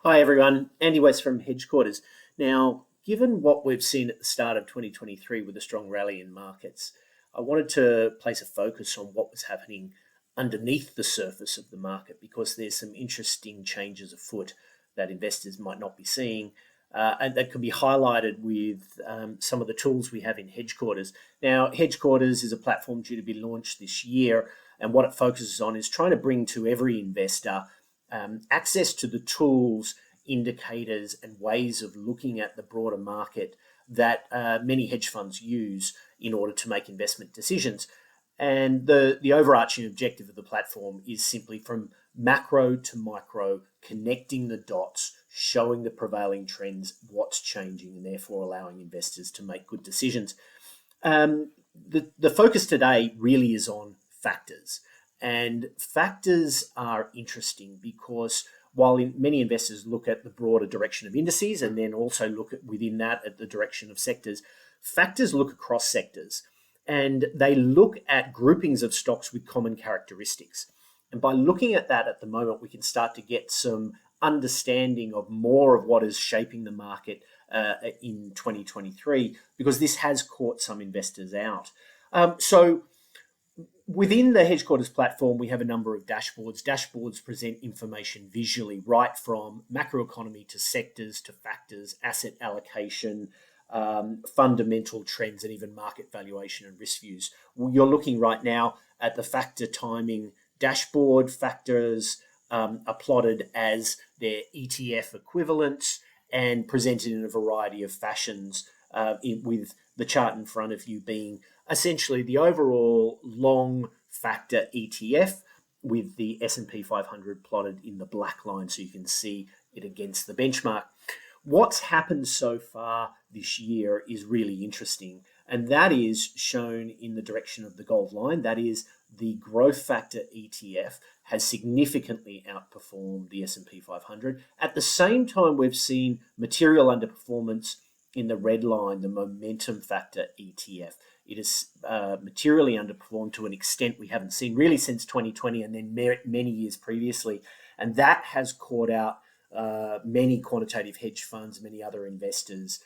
Hi everyone, Andy West from HedgQuarters. Now, given what we've seen at the start of 2023 with a strong rally in markets, I wanted to place a focus on what was happening underneath the surface of the market because there's some interesting changes afoot that investors might not be seeing. And that can be highlighted with some of the tools we have in HedgeQuarters. Now, HedgeQuarters is a platform due to be launched this year, and what it focuses on is trying to bring to every investor access to the tools, indicators, and ways of looking at the broader market that many hedge funds use in order to make investment decisions. And the overarching objective of the platform is simply from macro to micro, connecting the dots, showing the prevailing trends, what's changing, and therefore allowing investors to make good decisions. The focus today really is on factors. And factors are interesting because while many investors look at the broader direction of indices and then also look at within that at the direction of sectors, factors look across sectors and they look at groupings of stocks with common characteristics. And by looking at that at the moment, we can start to get some understanding of more of what is shaping the market in 2023 because this has caught some investors out. So within the HedgeQuarters platform, we have a number of dashboards. Dashboards present information visually, right from macroeconomy to sectors to factors, asset allocation, fundamental trends, and even market valuation and risk views. You're looking right now at the factor timing dashboard. Factors are plotted as their ETF equivalents and presented in a variety of fashions, with the chart in front of you being essentially the overall long factor ETF with the S&P 500 plotted in the black line so you can see it against the benchmark. What's happened so far this year is really interesting, and that is shown in the direction of the gold line. That is, the growth factor ETF has significantly outperformed the S&P 500. At the same time, we've seen material underperformance in the red line, the momentum factor ETF. It has materially underperformed to an extent we haven't seen really since 2020 and then many years previously. And that has caught out many quantitative hedge funds, many other investors,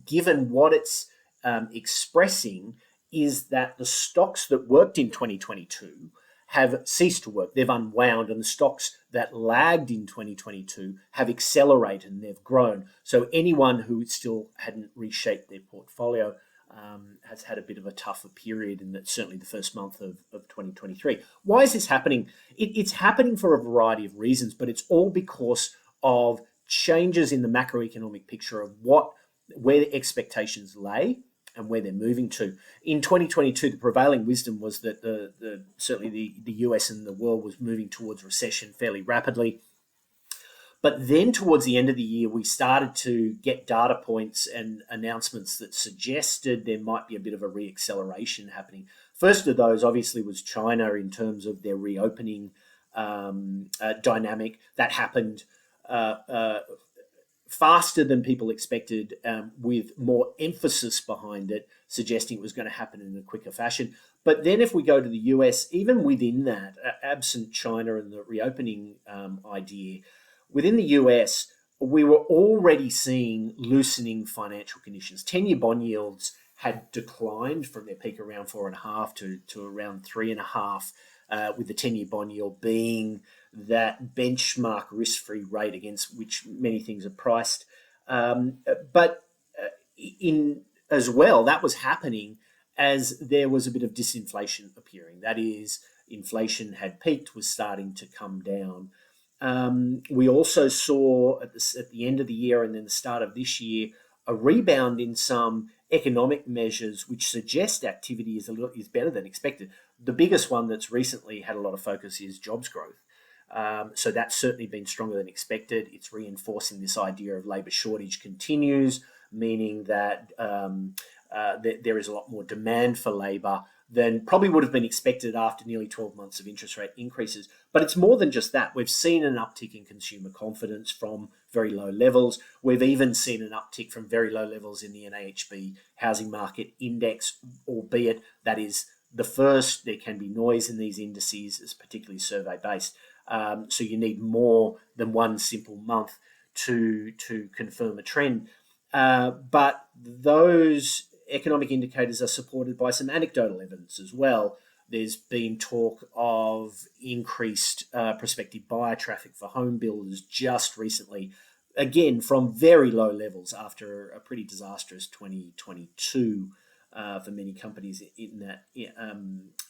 given what it's expressing is that the stocks that worked in 2022 have ceased to work. They've unwound, and the stocks that lagged in 2022 have accelerated and they've grown. So anyone who still hadn't reshaped their portfolio has had a bit of a tougher period in that, certainly the first month of 2023. Why is this happening? It's happening for a variety of reasons, but it's all because of changes in the macroeconomic picture of where the expectations lay and where they're moving to. In 2022, the prevailing wisdom was that certainly the US and the world was moving towards recession fairly rapidly. But then towards the end of the year, we started to get data points and announcements that suggested there might be a bit of a reacceleration happening. First of those, obviously, was China in terms of their reopening dynamic. That happened faster than people expected, with more emphasis behind it, suggesting it was going to happen in a quicker fashion. But then if we go to the US, even within that, absent China and the reopening idea, within the US, we were already seeing loosening financial conditions. 10-year bond yields had declined from their peak around 4.5 to around 3.5, with the 10-year bond yield being that benchmark risk-free rate against which many things are priced. But as well, that was happening as there was a bit of disinflation appearing. That is, inflation had peaked, was starting to come down. We also saw at the end of the year and then the start of this year a rebound in some economic measures which suggest activity is better than expected. The biggest one that's recently had a lot of focus is jobs growth. So that's certainly been stronger than expected. It's reinforcing this idea of labour shortage continues, meaning that there is a lot more demand for labour than probably would have been expected after nearly 12 months of interest rate increases. But it's more than just that. We've seen an uptick in consumer confidence from very low levels. We've even seen an uptick from very low levels in the NAHB housing market index, albeit that is the first. There can be noise in these indices, it's particularly survey-based. So you need more than one simple month to confirm a trend. But those economic indicators are supported by some anecdotal evidence as well. There's been talk of increased prospective buyer traffic for home builders just recently, again, from very low levels after a pretty disastrous 2022 for many companies in that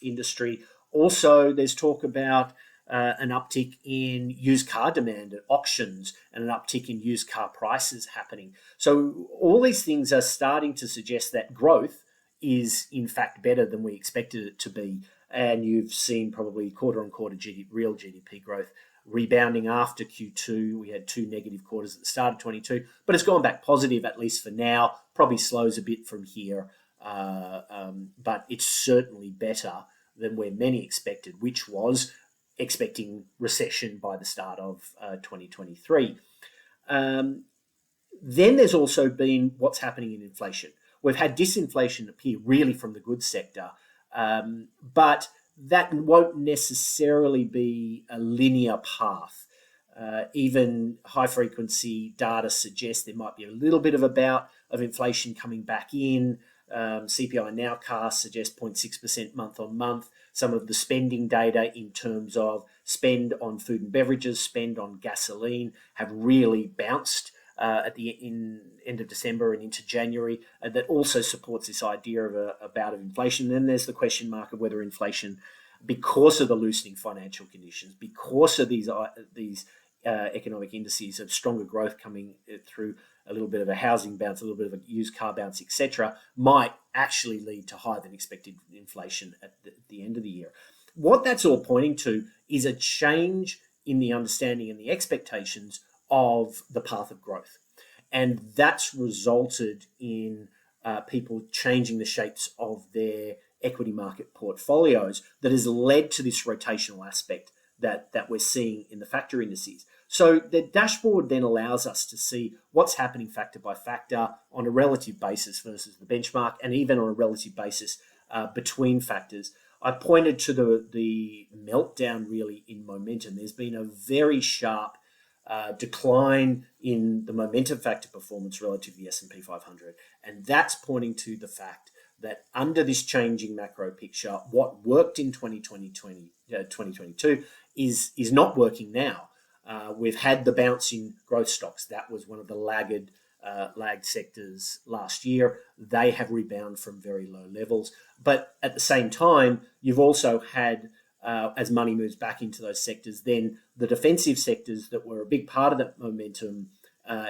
industry. Also, there's talk about an uptick in used car demand at auctions and an uptick in used car prices happening. So all these things are starting to suggest that growth is in fact better than we expected it to be. And you've seen probably quarter-on-quarter real GDP growth rebounding after Q2. We had 2 negative quarters at the start of 22, but it's gone back positive, at least for now. Probably slows a bit from here, but it's certainly better than where many expected, which was expecting recession by the start of 2023. Then there's also been what's happening in inflation. We've had disinflation appear really from the goods sector, but that won't necessarily be a linear path. Even high-frequency data suggests there might be a little bit of a bout of inflation coming back in. CPI nowcast suggests 0.6% month on month. Some of the spending data in terms of spend on food and beverages, spend on gasoline have really bounced at the end of December and into January. That also supports this idea of a bout of inflation. Then there's the question mark of whether inflation, because of the loosening financial conditions, because of these economic indices of stronger growth coming through, a little bit of a housing bounce, a little bit of a used car bounce, etc., might actually lead to higher than expected inflation at the end of the year. What that's all pointing to is a change in the understanding and the expectations of the path of growth. And that's resulted in people changing the shapes of their equity market portfolios that has led to this rotational aspect that we're seeing in the factor indices. So the dashboard then allows us to see what's happening factor by factor on a relative basis versus the benchmark, and even on a relative basis between factors. I pointed to the meltdown really in momentum. There's been a very sharp decline in the momentum factor performance relative to the S&P 500, and that's pointing to the fact that under this changing macro picture, what worked in 2022 is not working now. We've had the bounce in growth stocks. That was one of the lagged sectors last year. They have rebounded from very low levels. But at the same time, you've also had, as money moves back into those sectors, then the defensive sectors that were a big part of that momentum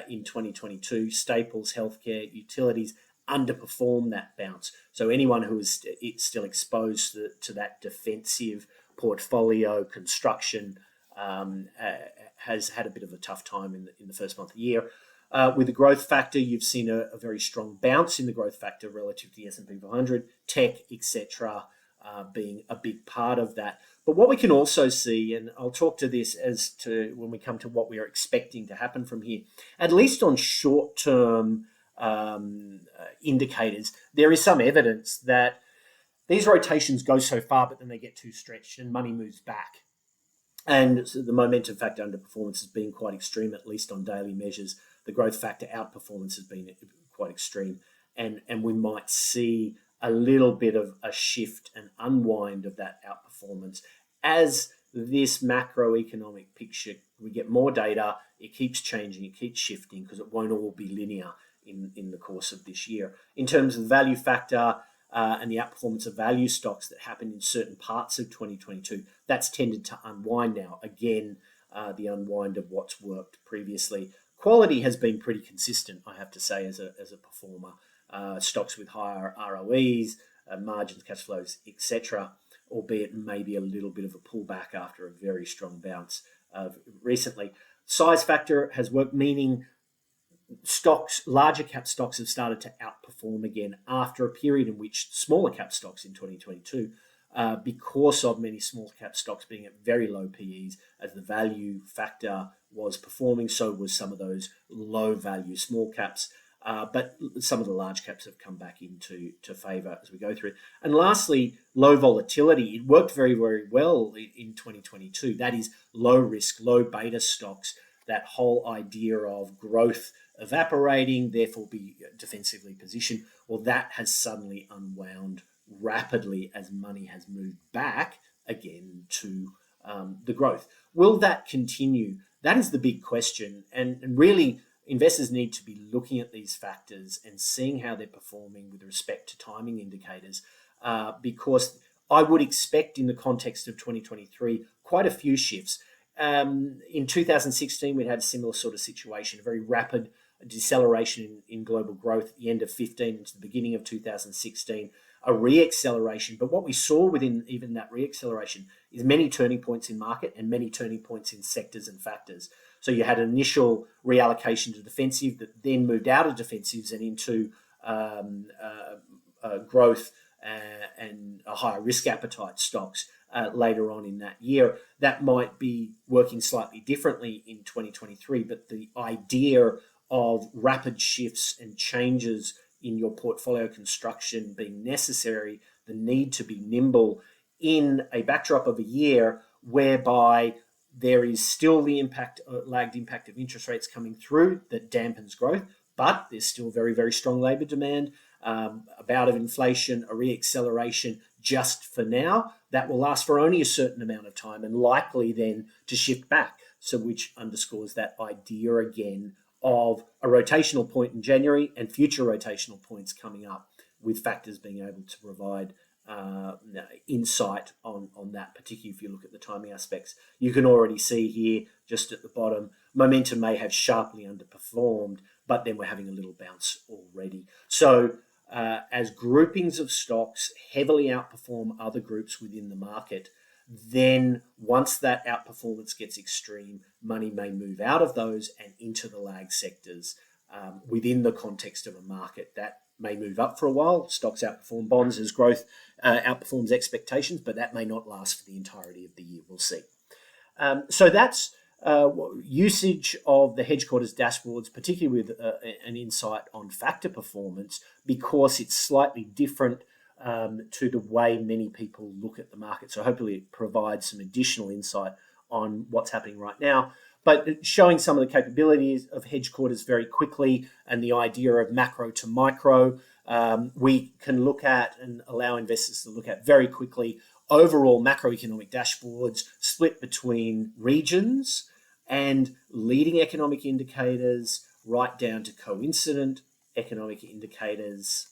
in 2022, staples, healthcare, utilities, underperform that bounce. So anyone who is still exposed to that defensive portfolio construction has had a bit of a tough time in the first month of the year. With the growth factor, you've seen a very strong bounce in the growth factor relative to the S&P 500, tech, etc., being a big part of that. But what we can also see, and I'll talk to this as to when we come to what we are expecting to happen from here, at least on short-term indicators, there is some evidence that these rotations go so far, but then they get too stretched and money moves back. And so the momentum factor underperformance has been quite extreme, at least on daily measures. The growth factor outperformance has been quite extreme. And we might see a little bit of a shift and unwind of that outperformance as this macroeconomic picture, we get more data, it keeps changing, it keeps shifting, because it won't all be linear in the course of this year. In terms of the value factor and the outperformance of value stocks that happened in certain parts of 2022, that's tended to unwind now. Again, the unwind of what's worked previously. Quality has been pretty consistent, I have to say, as a performer. Stocks with higher ROEs, margins, cash flows, etc., albeit maybe a little bit of a pullback after a very strong bounce recently. Size factor has worked, meaning stocks, larger cap stocks have started to outperform again after a period in which smaller cap stocks in 2022, because of many small cap stocks being at very low PEs, as the value factor was performing, so was some of those low value small caps. But some of the large caps have come back into favour as we go through. And lastly, low volatility. It worked very, very well in 2022. That is low risk, low beta stocks that whole idea of growth evaporating, therefore be defensively positioned, well, that has suddenly unwound rapidly as money has moved back again to the growth. Will that continue? That is the big question. And really, investors need to be looking at these factors and seeing how they're performing with respect to timing indicators, because I would expect in the context of 2023 quite a few shifts. In 2016, we'd had a similar sort of situation, a very rapid deceleration in global growth at the end of 15 into the beginning of 2016, a re-acceleration. But what we saw within even that re-acceleration is many turning points in market and many turning points in sectors and factors. So you had initial reallocation to defensive that then moved out of defensives and into growth and a higher risk appetite stocks later on in that year. That might be working slightly differently in 2023, but the idea of rapid shifts and changes in your portfolio construction being necessary, the need to be nimble in a backdrop of a year whereby there is still the impact, lagged impact of interest rates coming through that dampens growth, but there's still very, very strong labour demand, a bout of inflation, a re-acceleration just for now. That will last for only a certain amount of time and likely then to shift back. So which underscores that idea again of a rotational point in January and future rotational points coming up, with factors being able to provide insight on that, particularly if you look at the timing aspects. You can already see here, just at the bottom, momentum may have sharply underperformed, but then we're having a little bounce already. So as groupings of stocks heavily outperform other groups within the market, then once that outperformance gets extreme, money may move out of those and into the lag sectors within the context of a market that may move up for a while. Stocks outperform bonds as growth outperforms expectations, but that may not last for the entirety of the year. We'll see. So that's usage of the HedgQuarters dashboards, particularly with an insight on factor performance, because it's slightly different to the way many people look at the market. So hopefully it provides some additional insight on what's happening right now. But showing some of the capabilities of HedgQuarters very quickly and the idea of macro to micro, we can look at and allow investors to look at very quickly overall macroeconomic dashboards split between regions and leading economic indicators, right down to coincident economic indicators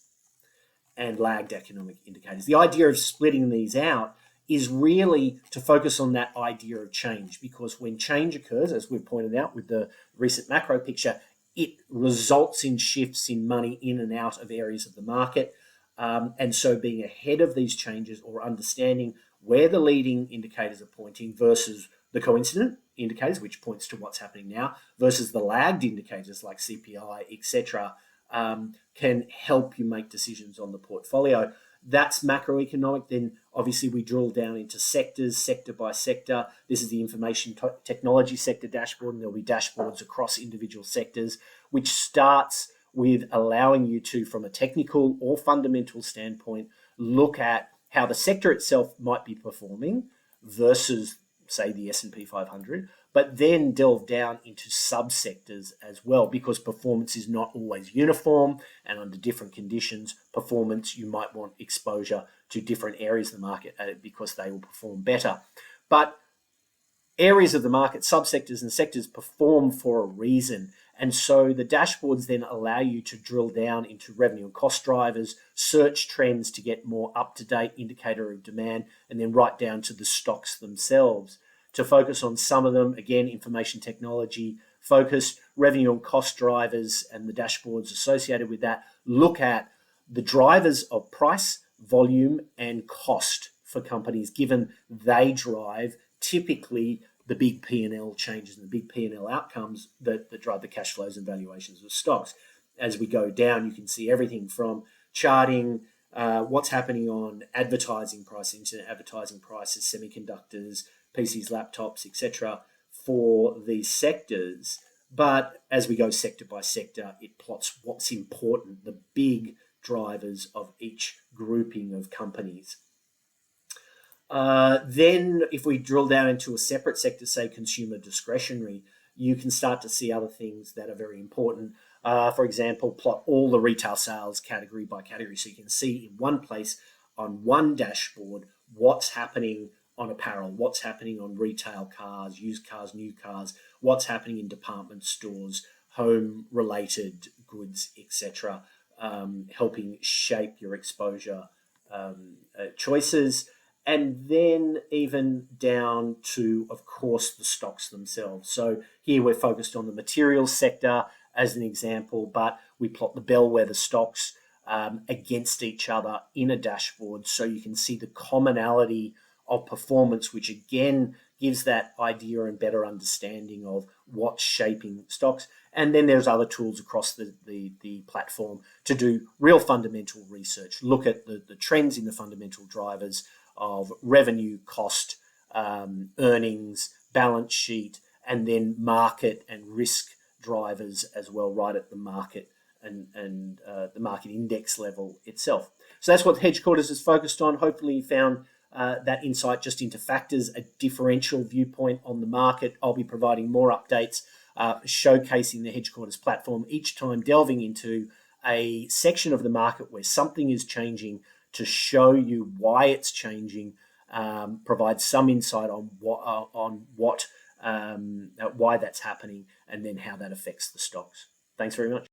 and lagged economic indicators. The idea of splitting these out is really to focus on that idea of change, because when change occurs, as we've pointed out with the recent macro picture, it results in shifts in money in and out of areas of the market. And so being ahead of these changes, or understanding where the leading indicators are pointing versus the coincident indicators, which points to what's happening now, versus the lagged indicators like CPI, etc., can help you make decisions on the portfolio. That's macroeconomic. Then obviously we drill down into sectors, sector by sector. This is the information technology sector dashboard, and there'll be dashboards across individual sectors, which starts with allowing you to, from a technical or fundamental standpoint, look at how the sector itself might be performing versus, say, the S&P 500, but then delve down into subsectors as well, because performance is not always uniform, and under different conditions, performance, you might want exposure to different areas of the market because they will perform better. But areas of the market, subsectors and sectors, perform for a reason. And so the dashboards then allow you to drill down into revenue and cost drivers, search trends to get more up-to-date indicator of demand, and then right down to the stocks themselves. To focus on some of them, again, information technology focused, revenue and cost drivers and the dashboards associated with that look at the drivers of price, volume, and cost for companies, given they drive typically the big P&L changes and the big P&L outcomes that drive the cash flows and valuations of stocks. As we go down, you can see everything from charting, what's happening on advertising prices, internet advertising prices, semiconductors, PCs, laptops, etc., for these sectors. But as we go sector by sector, it plots what's important, the big drivers of each grouping of companies. Then if we drill down into a separate sector, say consumer discretionary, you can start to see other things that are very important. For example, plot all the retail sales category by category. So you can see in one place on one dashboard what's happening on apparel, what's happening on retail cars, used cars, new cars, what's happening in department stores, home related goods, etc., helping shape your exposure choices. And then even down to, of course, the stocks themselves. So here we're focused on the materials sector as an example, but we plot the bellwether stocks against each other in a dashboard so you can see the commonality of performance, which again gives that idea and better understanding of what's shaping stocks. And then there's other tools across the platform to do real fundamental research, look at the trends in the fundamental drivers of revenue, cost, earnings, balance sheet, and then market and risk drivers as well, right at the market and the market index level itself. So that's what HedgQuarters is focused on. Hopefully you found that insight just into factors, a differential viewpoint on the market. I'll be providing more updates, showcasing the HedgQuarters platform, each time delving into a section of the market where something is changing to show you why it's changing, provide some insight on why that's happening, and then how that affects the stocks. Thanks very much.